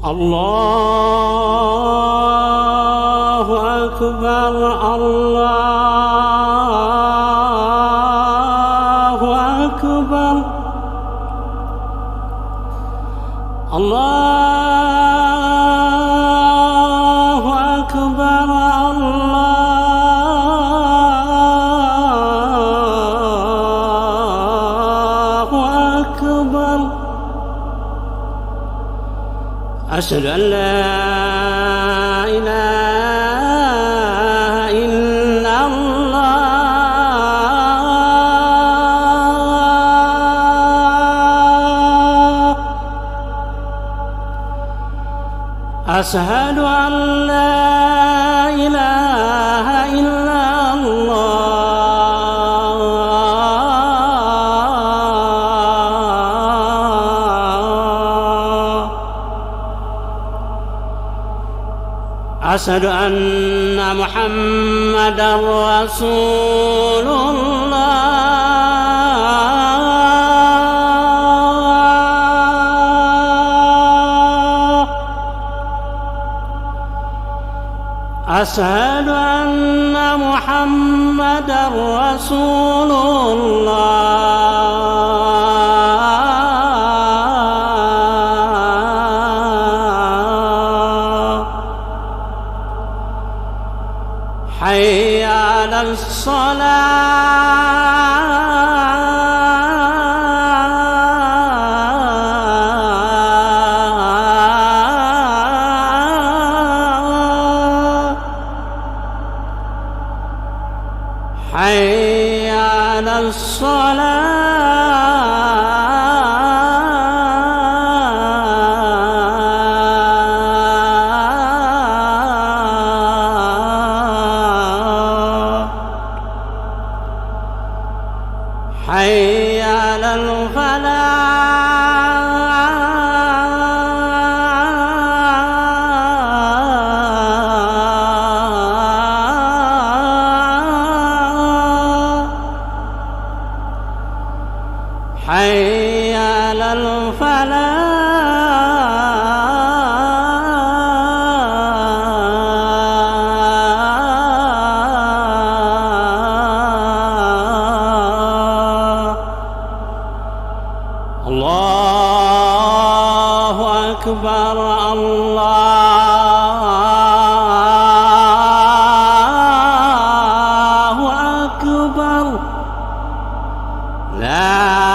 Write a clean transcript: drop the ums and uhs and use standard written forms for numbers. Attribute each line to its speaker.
Speaker 1: الله أكبر الله أكبر الله أكبر الله أكبر. أشهد أن لا إله إلا الله. أشهد أن لا إله إلا الله. أشهد أن محمدًا رسول الله. أشهد أن محمدًا رسول الله. حي على الصلاة. حي على الصلاة. حي على الفلاح. حي على الفلاح. الله أكبر الله أكبر. لا